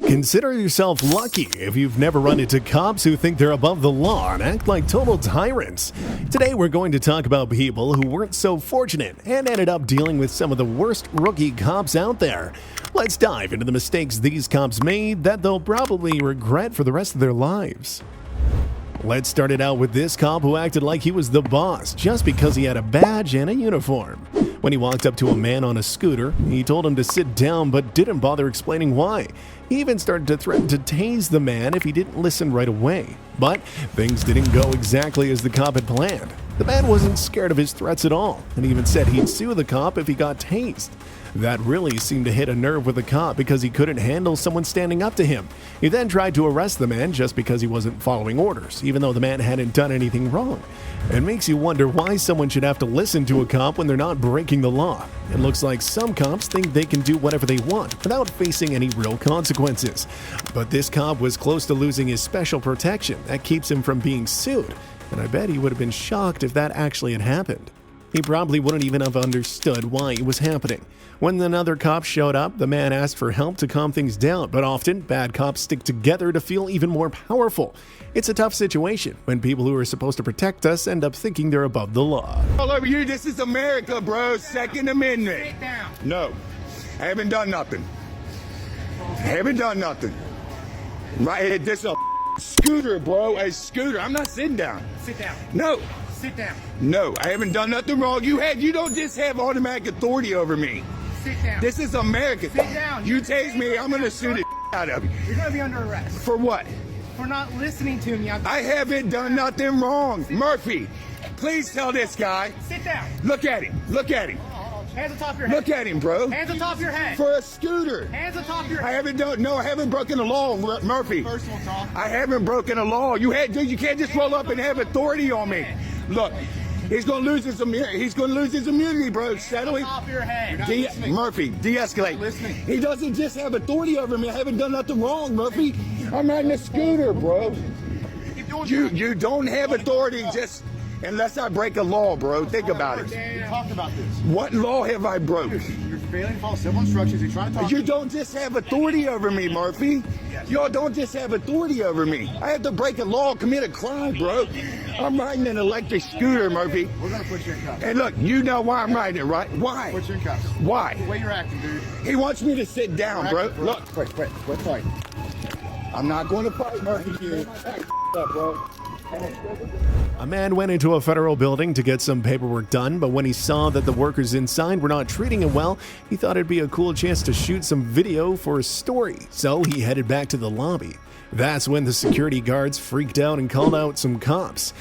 Consider yourself lucky if you've never run into cops who think they're above the law and act like total tyrants. Today we're going to talk about people who weren't so fortunate and ended up dealing with some of the worst rookie cops out there. Let's dive into the mistakes these cops made that they'll probably regret for the rest of their lives. Let's start it out with this cop who acted like he was the boss just because he had a badge and a uniform. When he walked up to a man on a scooter, he told him to sit down but didn't bother explaining why. He even started to threaten to tase the man if he didn't listen right away. But things didn't go exactly as the cop had planned. The man wasn't scared of his threats at all, and even said he'd sue the cop if he got tased. That really seemed to hit a nerve with the cop because he couldn't handle someone standing up to him. He then tried to arrest the man just because he wasn't following orders, even though the man hadn't done anything wrong. It makes you wonder why someone should have to listen to a cop when they're not breaking the law. It looks like some cops think they can do whatever they want without facing any real consequences. But this cop was close to losing his special protection that keeps him from being sued, and I bet he would have been shocked if that actually had happened. He probably wouldn't even have understood why it was happening. When another cop showed up, the man asked for help to calm things down, but often bad cops stick together to feel even more powerful. It's a tough situation when people who are supposed to protect us end up thinking they're above the law. All over you, this is America, bro. Second Amendment. Sit down. No, I haven't done nothing. Right, this is a scooter, bro. A scooter. I'm not sitting down. Sit down. No. Sit down. No, I haven't done nothing wrong. You don't just have automatic authority over me. Sit down. This is America. Sit down. You tase me, I'm gonna sue the out of you. You're gonna be under arrest For what? for not listening to me. I haven't done nothing wrong. Murphy, please tell this guy. Sit down. Look at him. Look at him. Hands on top of your head. Look at him, bro. Hands on top of your head. For a scooter. Hands on top of your I head. haven't broken the law, Murphy. Personal talk. I haven't broken the law. You can't just roll up and have authority on me. Look, he's gonna lose his immunity. He's gonna lose his immunity, bro. Settle Hands it. on top of your head. Murphy, de-escalate. Listening. He doesn't just have authority over me. I haven't done nothing wrong, Murphy. I'm riding a scooter, bro. Keep doing You don't have authority just unless I break a law, bro. Think about it. We talked about this. What law have I broke? You're failing to follow civil instructions. You're trying to talk. You don't just have authority over me, Murphy. Y'all don't just have authority over me. I have to break a law, commit a crime, bro. I'm riding an electric scooter, Murphy. We're gonna put you in cuffs. And look, you know why I'm riding it, right? Why? Put you in cuffs. Why? The way you're acting, dude. He wants me to sit down, bro. Acting, Look, Quit fighting. I'm not going to fight, Murphy. Up, bro. A man went into a federal building to get some paperwork done, but when he saw that the workers inside were not treating him well, he thought it'd be a cool chance to shoot some video for a story, so he headed back to the lobby. That's when the security guards freaked out and called out some cops.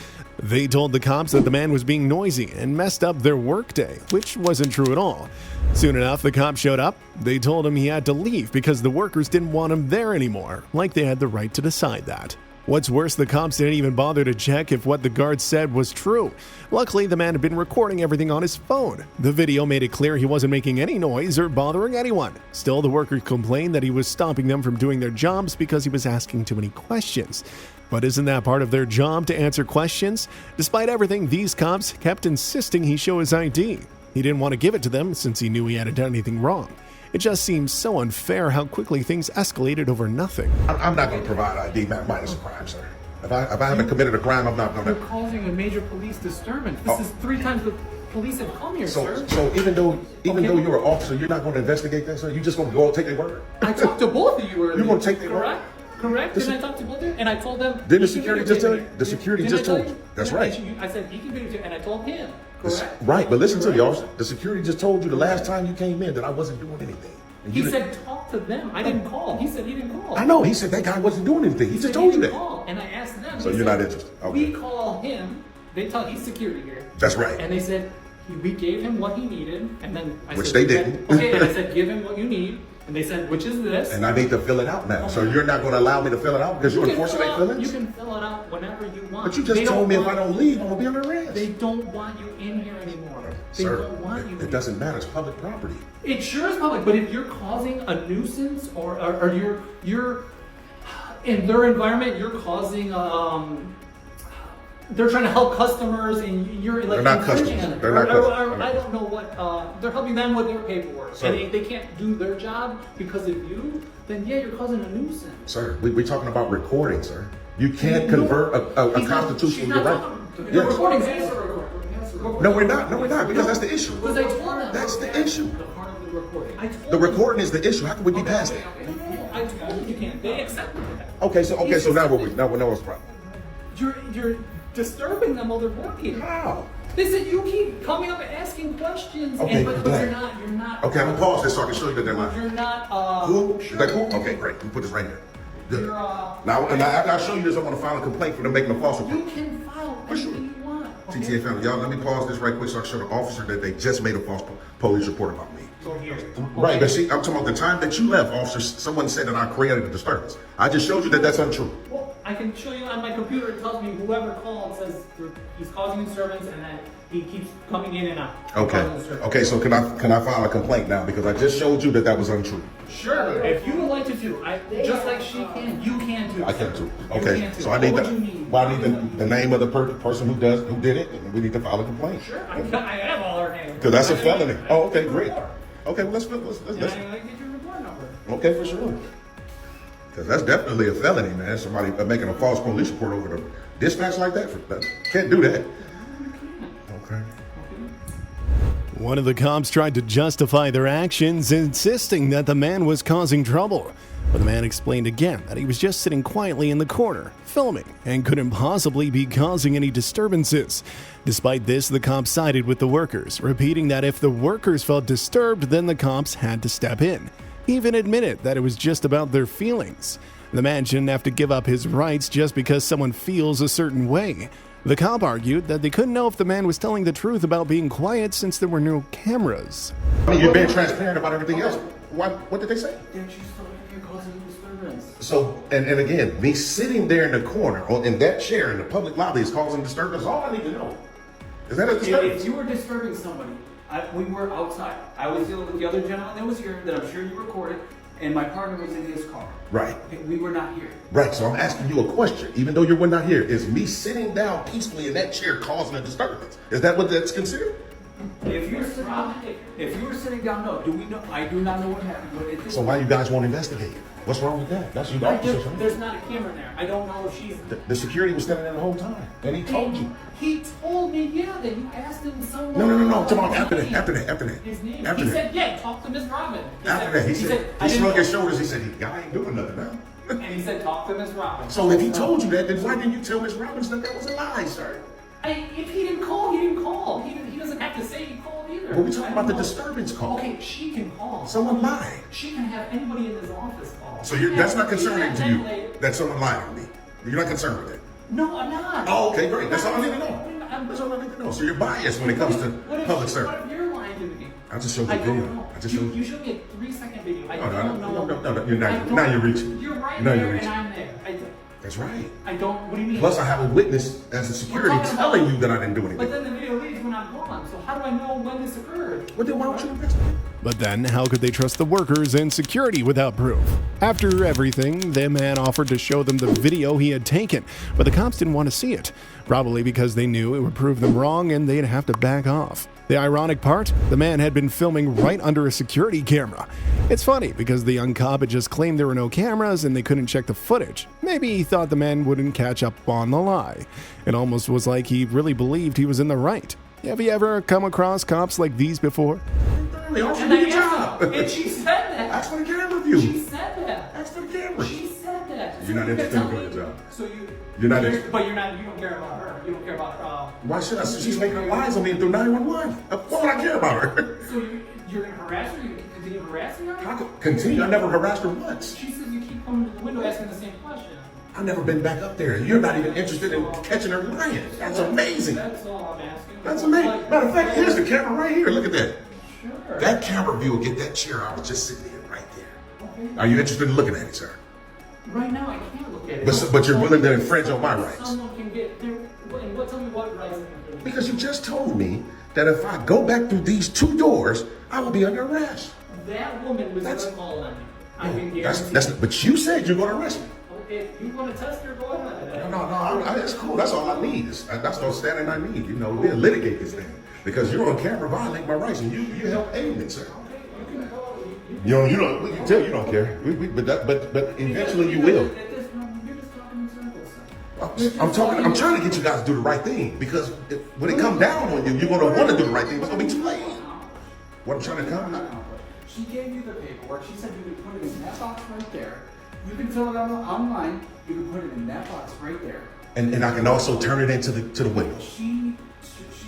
They told the cops that the man was being noisy and messed up their workday, which wasn't true at all. Soon enough, the cops showed up. They told him he had to leave because the workers didn't want him there anymore, like they had the right to decide that. What's worse, the cops didn't even bother to check if what the guards said was true. Luckily, the man had been recording everything on his phone. The video made it clear he wasn't making any noise or bothering anyone. Still, the workers complained that he was stopping them from doing their jobs because he was asking too many questions. But isn't that part of their job to answer questions? Despite everything, these cops kept insisting he show his ID. He didn't want to give it to them since he knew he hadn't done anything wrong. It just seems so unfair how quickly things escalated over nothing. I'm not going to provide ID minus a crime, sir. If I haven't committed a crime, I'm not going You're to. causing a major police disturbance. This is 3 times the police have come here, sir. So even though you're an officer, you're not going to investigate that, sir. You're just going to go and take their word. I talked to both of you earlier. You're going to take their correct? word. Correct? Didn't I talk to both of you? And I told them. Didn't the he can security just videotape tell me. you? The security Didn't just I tell told you. you? That's Yeah, right. I said he can videotape, and I told him. Correct? Right, but listen to me, y'all. The security just told you the last time you came in that I wasn't doing anything. And He you said talk to them. I didn't call. He said he didn't call. I know. He said that guy wasn't doing anything. He He just said told he you didn't that. call. And I asked them. So they you're said, not interested. Okay. We call him. They tell he's security here. That's right. And they said we gave him what he needed, and then I Which said, they didn't. Okay, and I said give him what you need, and they said which is this. And I need to fill it out now. So you're not going to allow me to fill it out because you're enforcing their You feelings? can fill it out whenever you want. But you just They told me if want- I don't leave, I'm going to be under arrest. They don't want you in here anymore. They Sir, don't want you. it doesn't matter. It's public property. It sure is public, but if you're causing a nuisance or you're in their environment, you're causing they're trying to help customers, and you're like They're not infringing customers. on They're them. not customers. I don't know what. They're helping them with their paperwork, Sir. and they can't do their job because of you. Then yeah, you're causing a nuisance. Sir, we're talking about recording, sir. You can't convert a He's not- constitutional she's not right. talking- Yes. The recording's has to record. No, we're not. No, we're not. Because that's the issue. Because I told them. That's the issue. The part of the recording. I told The them. recording is the issue. How can we be past it? No, I told them you can't. They accepted that. Okay, so now what we now what's the problem? You're disturbing them while they're working. How? They said you keep coming up and asking questions, Okay, but Black. you're not. Okay, I'm gonna pause this so I can show you that they're lying. You're not. Cool? Is Sure. that cool? Okay, great. We put this right here. Good. You're, Now, and after I show you this, I'm gonna file a complaint for them making a false You report. can file anything you want. Okay? TTA family, y'all, let me pause this right quick so I can show the officer that they just made a false police report about me. Right, but see, I'm talking about the time that you left, officer. Someone said that I created a disturbance. I just showed you that that's untrue. Well, I can show you on my computer. It tells me whoever called says he's causing disturbance, and that he keeps coming in and out. Okay. Causing disturbance. Okay, so can I file a complaint now because I just showed you that was untrue. Sure. If you would like to do, just like she can, you can too. I can too. You Okay. can too. So I need What would you need? well, I need the name of the person who did it, and we need to file a complaint. Sure. I have all her names. Because that's a I can- felony. Oh, okay, great. Okay, well, let's And I get your report number. okay for sure. Because that's definitely a felony, man. Somebody making a false police report over the dispatch like that, can't do that. Okay. One of the cops tried to justify their actions, insisting that the man was causing trouble. But the man explained again that he was just sitting quietly in the corner, filming, and couldn't possibly be causing any disturbances. Despite this, the cops sided with the workers, repeating that if the workers felt disturbed, then the cops had to step in. He even admitted that it was just about their feelings. The man shouldn't have to give up his rights just because someone feels a certain way. The cop argued that they couldn't know if the man was telling the truth about being quiet since there were no cameras. I mean, you're being transparent about everything else. What did they say? Then she's still you're causing a disturbance. So, and again, me sitting there in the corner, in that chair in the public lobby is causing disturbance. All I need to know. Is that a disturbance? If you were disturbing somebody, we were outside. I was dealing with the other gentleman that was here, that I'm sure you recorded, and my partner was in his car. Right. Okay, we were not here. Right, so I'm asking you a question. Even though you were not here, is me sitting down peacefully in that chair causing a disturbance? Is that what that's considered? If you were sitting down, no. Do we know? I do not know what happened. But it So why you guys won't investigate? What's wrong with that? That's you, the officers, right? There's not a camera there. I don't know if she's. The security was standing there the whole time, and he told you. He told me, yeah, that you asked him someone. No. I'm talking about after that. His name. After He that. said, yeah, talk to Miss Robin. After that, he said, I he didn't shrugged his know. shoulders. He said, "Guy ain't doing nothing now." And he said, talk to Miss Robin. So if he told you that, then why didn't you tell Miss Robbins that that was a lie, sir? If he didn't call, he didn't call. He doesn't have to say he called either. But we're talking I about the don't know. disturbance call. Okay, she can call. Someone lied. She can have anybody in his office call. So that's not concerning to you that someone lied on me. You're not concerned with that. No, I'm not. Oh, okay, great. That's all I need to know. That's all I need to know. So you're biased when it comes to public service. What if you're lying to me? I just showed I you don't video. know. I just showed You showed me a 3-second video. I No, don't know. no, you're not. I don't- Now you're reaching. You're right Now there you're and reaching. I'm there. That's right. I don't. What do you mean? Plus, I have a witness as a security telling you that I didn't do But anything. then the video leaves when I'm gone. So how do I know when this occurred? Well, then why don't you investigate? But then, how could they trust the workers and security without proof? After everything, the man offered to show them the video he had taken, but the cops didn't want to see it, probably because they knew it would prove them wrong and they'd have to back off. The ironic part, the man had been filming right under a security camera. It's funny because the young cop had just claimed there were no cameras and they couldn't check the footage. Maybe he thought the man wouldn't catch up on the lie. It almost was like he really believed he was in the right. Have you ever come across cops like these before? They don't And do I your asked her, job. and she said that. Ask for the camera She view. said that. Ask for the camera. She said that. You're not you interested tell in doing me- your job. So You're not you're- interested. But you're not. You don't care about her. You don't care about her. Why should I? She's making lies on me through 911. Why would I care about her? So you're gonna harass her? You continue harassing her? How could continue? I never harassed her once. She says you keep coming to the window asking the same question. I've never been back up there. You're not even interested in catching her lying. That's amazing. That's all I'm asking. That's amazing. Matter of fact, here's the camera right here. Look at that. Sure. That camera view will get that chair I was just sitting in right there. Are you interested in looking at it, sir? Right now, I can't look at it. But you're willing to infringe on my rights. Someone can get there. Tell me what rights I can do. Because you just told me that if I go back through these two doors, I will be under arrest. That woman was That's- gonna call on me. I can That's, guarantee. but you said you're going to arrest me. If you want to test her, go ahead. It's cool. That's all I need. That's the standing I need. You know, we'll litigate this thing because you're on camera violating my rights, and you help aid me, sir. We can tell you don't care, but eventually you will. I'm trying to get you guys to do the right thing because when it comes down on you, you're going to want to do the right thing, but it's going to be too late. What I'm trying to come out. She gave you the paperwork. She said you could put it in that box right there. You can fill it out online. You can put it in that box right there. And I can also turn it into the window. She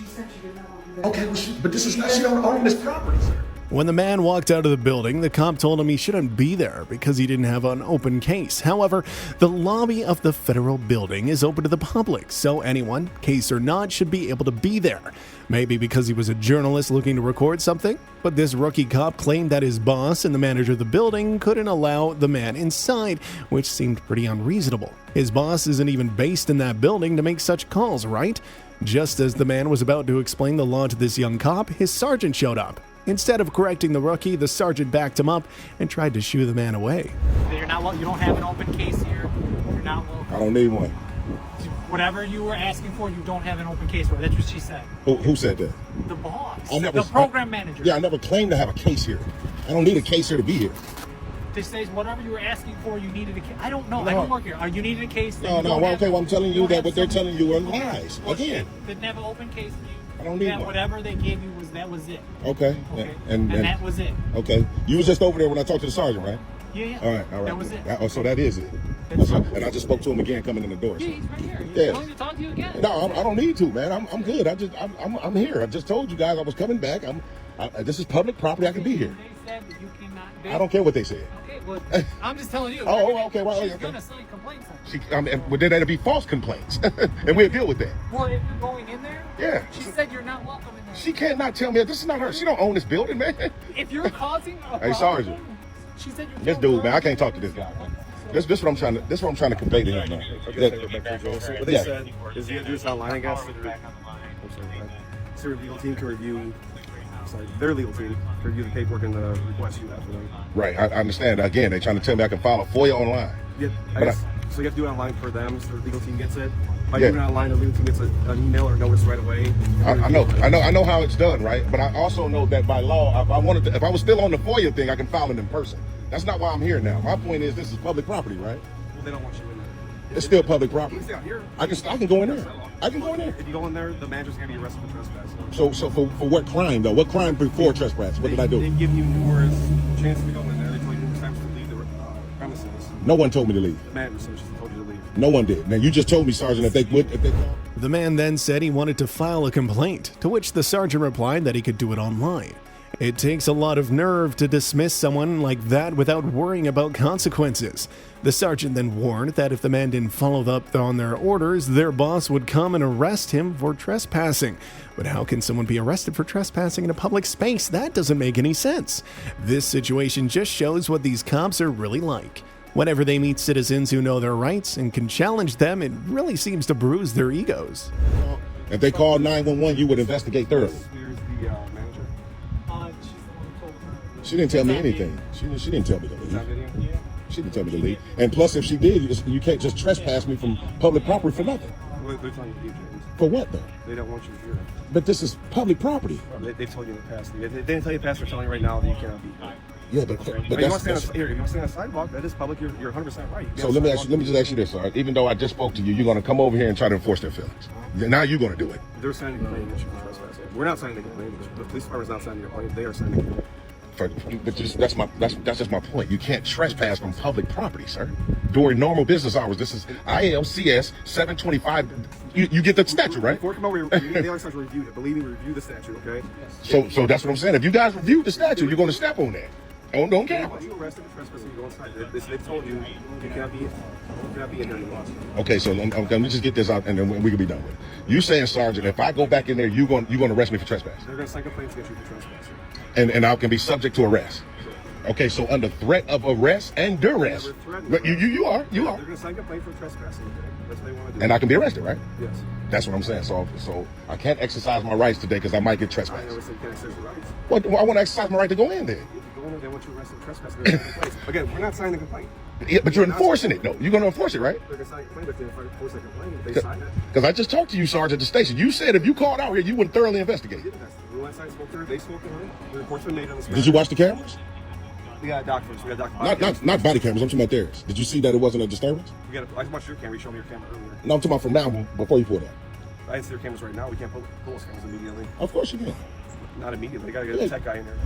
said she did not want to do that. Okay, well, but this is not, she don't own this property, sir. When the man walked out of the building, the cop told him he shouldn't be there because he didn't have an open case. However, the lobby of the federal building is open to the public, so anyone, case or not, should be able to be there. Maybe because he was a journalist looking to record something, but this rookie cop claimed that his boss and the manager of the building couldn't allow the man inside, which seemed pretty unreasonable. His boss isn't even based in that building to make such calls, right? Just as the man was about to explain the law to this young cop, his sergeant showed up. Instead of correcting the rookie, the sergeant backed him up and tried to shoo the man away. You're not. You don't have an open case here. You're not welcome. I don't need one. Whatever you were asking for, you don't have an open case for. That's what she said. Who said that? The boss. The program manager. Yeah, I never claimed to have a case here. I don't need a case here to be here. They say whatever you were asking for, you needed a case. I don't know. I don't work here. You needed a case. No. Well, I'm telling you that what they're telling you are lies. Again. Didn't have an open case. I don't need one. Whatever they gave you was it. Okay. And that was it. Okay. You was just over there when I talked to the sergeant, right? Yeah. All right. That was it. So that is it. And I just spoke to him again coming in the door. So. Yeah, he's right here. He's Yeah. willing to talk to you again. No, I don't need to, man. I'm good. I'm here. I just told you guys I was coming back. This is public property. I can be here. They said that you cannot. I don't care what they said. Okay, well, I'm just telling you. Okay. Well, she's okay. gonna sign complaints on you. Well, then that'd be false complaints, and we'll deal with that. Well, if you're going in there, Yeah. She said you're not welcome in there. She cannot tell me this is not her. She don't own this building, man. If you're causing a Hey, Sergeant. she said you're. This dude, man, I can't talk to this guy. This what I'm trying to. This what I'm trying to convey to him. Man. What they said is you can do this online, I guess. So your legal team can review. Their legal team can review the paperwork and the request you have for them. Right, I understand. Again, they're trying to tell me I can file a FOIA online. Yeah, But so you have to do it online for them, so the legal team gets it. By Yeah. doing it online, the legal team gets an email or notice right away. I know how it's done, right? But I also know that by law, if I was still on the FOIA thing, I can file it in person. That's not why I'm here now. My point is, this is public property, right? Well, they don't want you in there. It's still public property. You can stay out here. I can go in there. I can go in there. If you go in there, the manager's gonna be arrested for trespass. So for what crime though? What crime before trespass? What did I do? They give you numerous chances to go in there. They tell you numerous times to leave the premises. No one told me to leave. The manager said she told you to leave. No one did. Now you just told me, Sergeant, if they would. The man then said he wanted to file a complaint, to which the sergeant replied that he could do it online. It takes a lot of nerve to dismiss someone like that without worrying about consequences. The sergeant then warned that if the man didn't follow up on their orders, their boss would come and arrest him for trespassing. But how can someone be arrested for trespassing in a public space? That doesn't make any sense. This situation just shows what these cops are really like. Whenever they meet citizens who know their rights and can challenge them, it really seems to bruise their egos. If they called 911, you would investigate thoroughly. Here's the manager. She's the one who told her. She didn't tell me anything. She didn't tell me to leave. That video? Yeah. She didn't tell me to leave. And plus, if she did, you can't just trespass me from public property for nothing. Well, they're telling you to leave, James. For what though? They don't want you here. But this is public property. They've told you in the past. They didn't tell you in the past. They're telling you right now that you cannot be here. Yeah, but If you want to stand on, if you want to stand on the sidewalk, that is public. You're 100% right. so let me just ask you this, all right? Even though I just spoke to you, you're going to come over here and try to enforce their feelings. Now you're going to do it. They're signing a complaint against you for trespassing. We're not signing a complaint. The police department's not signing a complaint. They are signing a complaint. But that's just my point. You can't trespass from public property, sir. During normal business hours. This is ILCS 725. You get the statute, right? Before we come over here, they always have to review it. Believe me, review the statute, okay? So that's what I'm saying. If you guys reviewed the statute, you're going to step on that. Don't They care. want you arrested for trespassing. You go inside. They've told you you cannot be in here anymore. Okay, so let me just get this out, and then we can be done with it. You saying, Sergeant, if I go back in there, you're going to arrest me for trespassing, They're going to sign complaints against you for trespassing. and I can be subject to arrest. Okay, so under threat of arrest and duress, but you are. They're going to sign complaint for trespassing. Okay? That's what they want to do. And I can be arrested, right? Yes. That's what I'm saying. So I can't exercise my rights today because I might get I trespassed. never said you can't exercise your rights. Well, I want to exercise my right to go in there. If you go in there, they want you arrested for trespassing. They're going to complaint. Again, we're not signing the complaint. Yeah, but you're enforcing it, though. You're going to enforce it, right? Like I signed a complaint, if they enforce a complaint, if they sign it. Because I just talked to you, Sarge, at the station. You said if you called out here, you would thoroughly investigate. Reliance spoke to her, they spoke to her. The report's been made on this. Did you watch the cameras? We got documents. We got documents. Not body cameras. I'm talking about theirs. Did you see that it wasn't a disturbance? I watched your camera. You showed me your camera earlier. No, I'm talking about from now before you pull that. I didn't see your cameras right now. We can't pull those cameras immediately. Of course you can. Not immediately. Got to get a tech guy in there.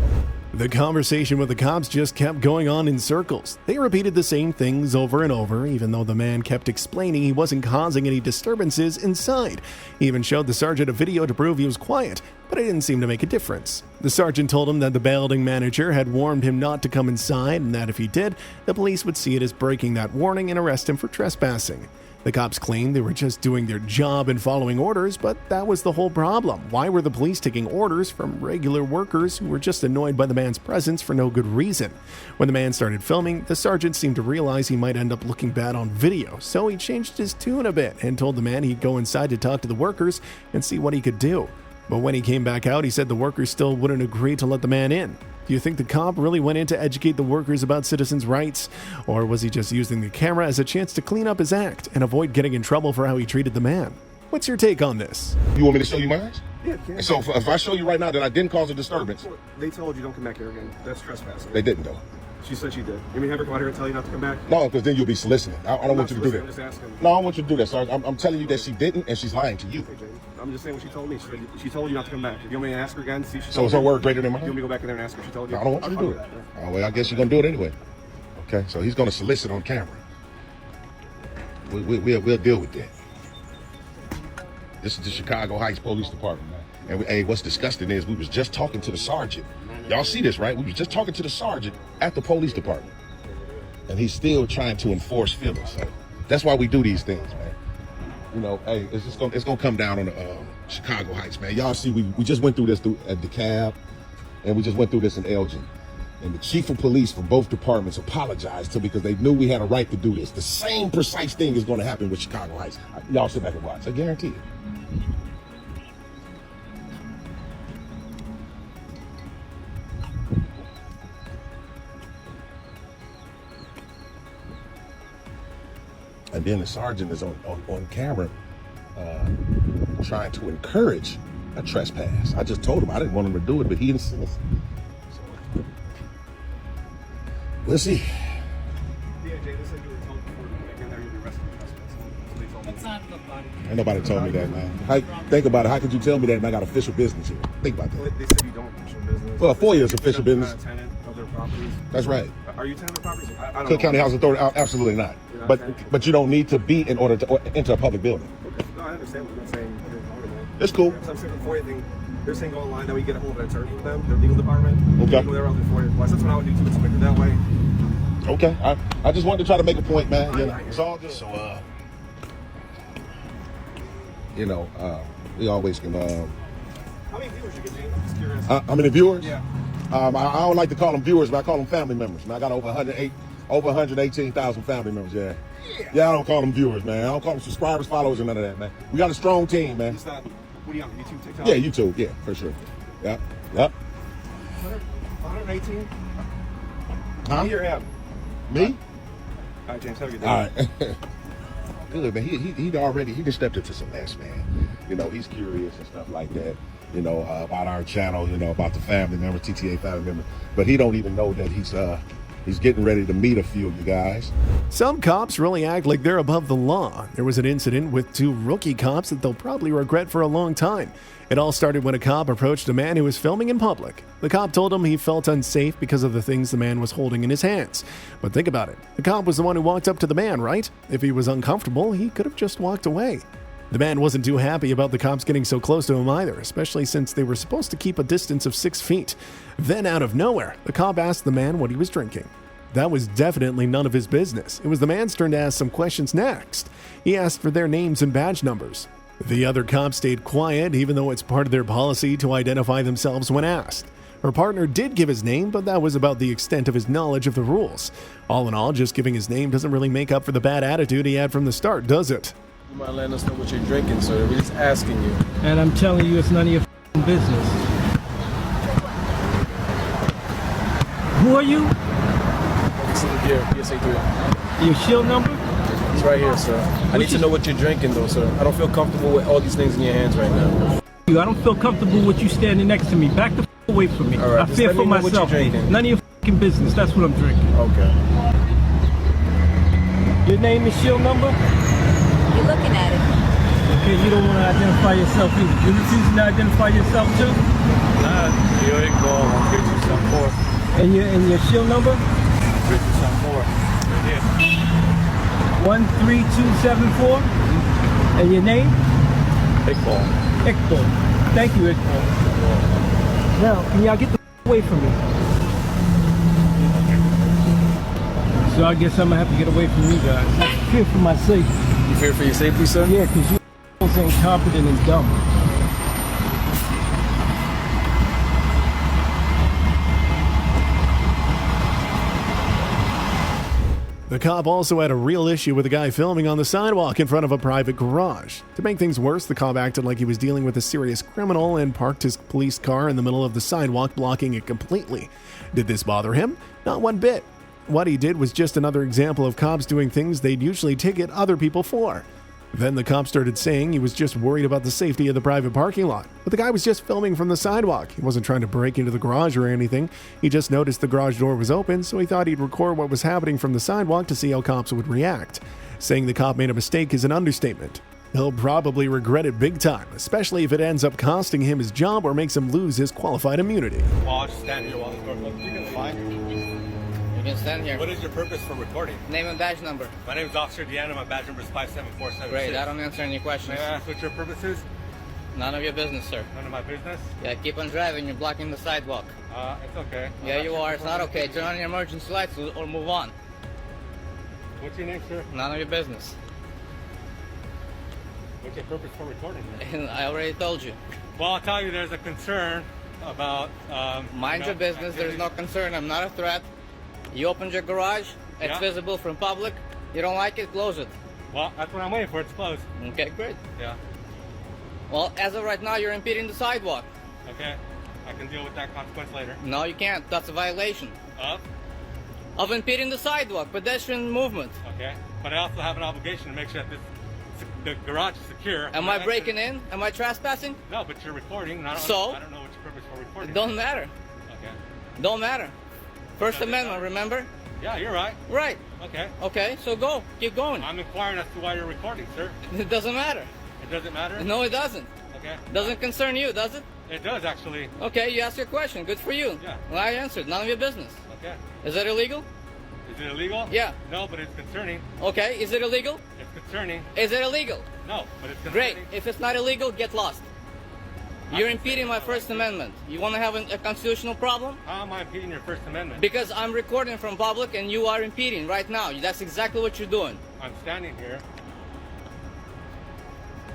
The conversation with the cops just kept going on in circles. They repeated the same things over and over, even though the man kept explaining he wasn't causing any disturbances inside. He even showed the sergeant a video to prove he was quiet, but it didn't seem to make a difference. The sergeant told him that the building manager had warned him not to come inside, and that if he did, the police would see it as breaking that warning and arrest him for trespassing. The cops claimed they were just doing their job and following orders, but that was the whole problem. Why were the police taking orders from regular workers who were just annoyed by the man's presence for no good reason? When the man started filming, the sergeant seemed to realize he might end up looking bad on video, so he changed his tune a bit and told the man he'd go inside to talk to the workers and see what he could do. But when he came back out, he said the workers still wouldn't agree to let the man in. Do you think the cop really went in to educate the workers about citizens' rights? Or was he just using the camera as a chance to clean up his act and avoid getting in trouble for how he treated the man? What's your take on this? You want me to show you mine? Yeah, you So if I show you right now that I didn't cause a disturbance. They told you don't come back here again. That's trespassing. They didn't, though. She said she did. You mean have her come out here and tell you not to come back? No, because then you'll be soliciting. I don't want you to do that. I'm just asking. No, I don't want you to do that, Sarge. I'm telling you that she didn't, and she's lying to you. Okay, James. I'm just saying what she told me. She told you not to come back. If you want me to ask her again, see if she So is her word greater than mine? You want me to go back in there and ask her if she told you? No, I don't want you to do it. Oh, well, I guess you're going to do it anyway. Okay, so he's going to solicit on camera. We'll deal with that. This is the Chicago Heights Police Department, man. And hey, what's disgusting is we was just talking to the sergeant. Y'all see this, right? We was just talking to the sergeant at the police department. And he's still trying to enforce feelings. So that's why we do these things, man. You know, hey, it's gonna come down on the Chicago Heights, man. Y'all see, we just went through this at DeKalb, and we just went through this in Elgin. And the chief of police from both departments apologized to me because they knew we had a right to do this. The same precise thing is going to happen with Chicago Heights. Y'all sit back and watch. I guarantee it. And then the sergeant is on camera trying to encourage a trespass. I just told him I didn't want him to do it, but he insists. So, we'll see. Yeah, Jay, this said you were told before you get in there you'll be arrested for trespassing. That's not the body. Ain't nobody told me that, man. Think about it. How could you tell me that and I got official business here? Think about that. They said you don't official business. Well, 4 years official You're business. not a tenant of their properties. That's right. Are you a tenant of properties? I don't Cook know. County Housing Authority, absolutely not. But you don't need to be in order to enter a public building. Okay. No, I understand what you're saying. You're wrong about it. It's cool. So I'm saying before anything, they're saying go online, that we get a hold of an attorney with them, their legal department. Okay. Go there before your That's what I would do too. It's quicker that way. Okay. I just wanted to try to make a point, man. You know, it's all just so we always can How many viewers you get, James? I'm just curious. how many viewers? Yeah. I don't like to call them viewers, but I call them family members. Man, I got over 118,000 family members. Yeah, I don't call them viewers, man. I don't call them subscribers, followers, or none of that, man. We got a strong team, man. It's not, what are you on, YouTube, TikTok? Yeah, YouTube, yeah, for sure. Yep. 118? Huh? Me or him? Me? All right, James, have a good day. All right. Good, man. He just stepped into some mess, man. You know, he's curious and stuff like that. You know, about our channel, you know, about the family member, TTA family member. But he don't even know that he's getting ready to meet a few of you guys. Some cops really act like they're above the law. There was an incident with 2 rookie cops that they'll probably regret for a long time. It all started when a cop approached a man who was filming in public. The cop told him he felt unsafe because of the things the man was holding in his hands. But think about it. The cop was the one who walked up to the man, right? If he was uncomfortable, he could have just walked away. The man wasn't too happy about the cops getting so close to him either, especially since they were supposed to keep a distance of 6 feet. Then out of nowhere, the cop asked the man what he was drinking. That was definitely none of his business. It was the man's turn to ask some questions next. He asked for their names and badge numbers. The other cop stayed quiet, even though it's part of their policy to identify themselves when asked. Her partner did give his name, but that was about the extent of his knowledge of the rules. All in all, just giving his name doesn't really make up for the bad attitude he had from the start, does it? You might let us know what you're drinking, sir. We're just asking you. And I'm telling you, it's none of your business. Who are you? This is the gear, PSA 3. Your shield number? It's right here, sir. I need to know what you're drinking, though, sir. I don't feel comfortable with all these things in your hands right now. I don't feel comfortable with you standing next to me. Back the away from me. All right, I just fear let for me know what myself. you're drinking. None of your business. That's what I'm drinking. Okay. Your name and shield number? You're looking at it. Okay, you don't want to identify yourself either. You refusing to identify yourself too? Yo, go. I'll get you some more. And your shield number? Get you some more. Right here. 13274. And your name? Iqbal. Iqbal. Thank you, Iqbal. Now, can y'all get the away from me? So I guess I'm gonna have to get away from you guys. I fear for my safety. You fear for your safety, sir? Yeah, because you incompetent and dumb. The cop also had a real issue with a guy filming on the sidewalk in front of a private garage. To make things worse, the cop acted like he was dealing with a serious criminal and parked his police car in the middle of the sidewalk, blocking it completely. Did this bother him? Not one bit. What he did was just another example of cops doing things they'd usually ticket other people for. Then the cop started saying he was just worried about the safety of the private parking lot. But the guy was just filming from the sidewalk. He wasn't trying to break into the garage or anything. He just noticed the garage door was open, so he thought he'd record what was happening from the sidewalk to see how cops would react. Saying the cop made a mistake is an understatement. He'll probably regret it big time, especially if it ends up costing him his job or makes him lose his qualified immunity. Well, I'll just stand here while the door closes. You can find. You can stand here. What is your purpose for recording? Name and badge number. My name is Officer Deanna. My badge number is 57476. Great, I don't answer any questions. May I ask what your purpose is? None of your business, sir. None of my business? Yeah, keep on driving. You're blocking the sidewalk. It's okay. Yeah, you are. It's not okay. Turn on your emergency lights or move on. What's your name, sir? None of your business. What's your purpose for recording? I already told you. Well, I'll tell you there's a concern about... Mind your business. There's no concern. I'm not a threat. You opened your garage. It's visible from public. You don't like it, close it. Well, that's what I'm waiting for. It's closed. Okay, great. Yeah. Well, as of right now, you're impeding the sidewalk. Okay. I can deal with that consequence later. No, you can't. That's a violation. Of impeding the sidewalk, pedestrian movement. Okay. But I also have an obligation to make sure that the garage is secure. Am I breaking in? Am I trespassing? No, but you're recording. And I don't know what your purpose for recording. It don't matter. Okay. Don't matter. First Amendment, remember? Yeah, you're right. Right. Okay. Okay, so go. Keep going. I'm inquiring as to why you're recording, sir. It doesn't matter. It doesn't matter? No, it doesn't. Okay. Doesn't concern you, does it? It does, actually. Okay, you asked your question. Good for you. Yeah. Well, I answered. None of your business. Okay. Is that illegal? Is it illegal? Yeah. No, but it's concerning. Okay, is it illegal? It's concerning. Is it illegal? No, but it's concerning. Great. If it's not illegal, get lost. You're impeding my First Amendment. You want to have a constitutional problem? How am I impeding your First Amendment? Because I'm recording from public and you are impeding right now. That's exactly what you're doing. I'm standing here.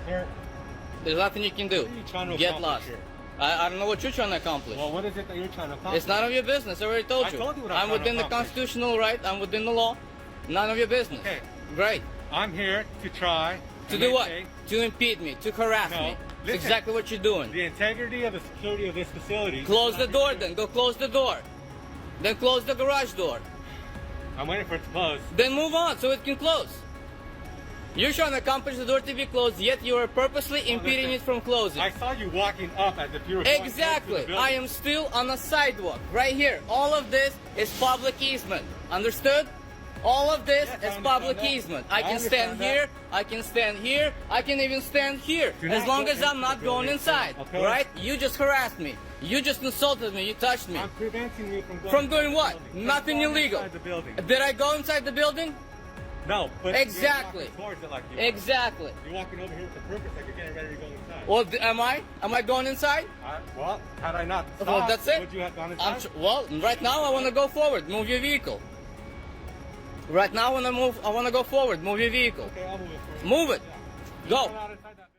Sir. There's nothing you can do. What are you trying to get lost. here? I don't know what you're trying to accomplish. Well, what is it that you're trying to accomplish? It's none of your business. I already told you. I told you what I'm within the constitutional right. I'm within the law. None of your business. Okay. Great. I'm here to try. To do what? To impede me. To harass me. That's exactly what you're doing. The integrity of the security of this facility. Close the door then. Go close the door. Then close the garage door. I'm waiting for it to close. Then move on so it can close. You're trying to accomplish the door to be closed, yet you are purposely impeding it from closing. I saw you walking up as if you were going exactly. into the building. I am still on a sidewalk right here. All of this is public easement. Understood? All of this is public easement. I can stand here. I can stand here. I can even stand here. As long as I'm not going inside. Okay. Right? You just harassed me. You just insulted me. You touched me. I'm preventing you from going from doing what? Nothing illegal. Inside the building. Did I go inside the building? No, but exactly. You're towards it like you exactly. You're walking over here with the purpose like you're getting ready to go inside. Well, am I? Am I going inside? Well, had I not stopped, well, that's it. Would you have gone inside? Well, right now I want to go forward. Move your vehicle. Right now I want to go forward. Move your vehicle. Okay, I'll move it. Move it. Yeah. Go. Not inside that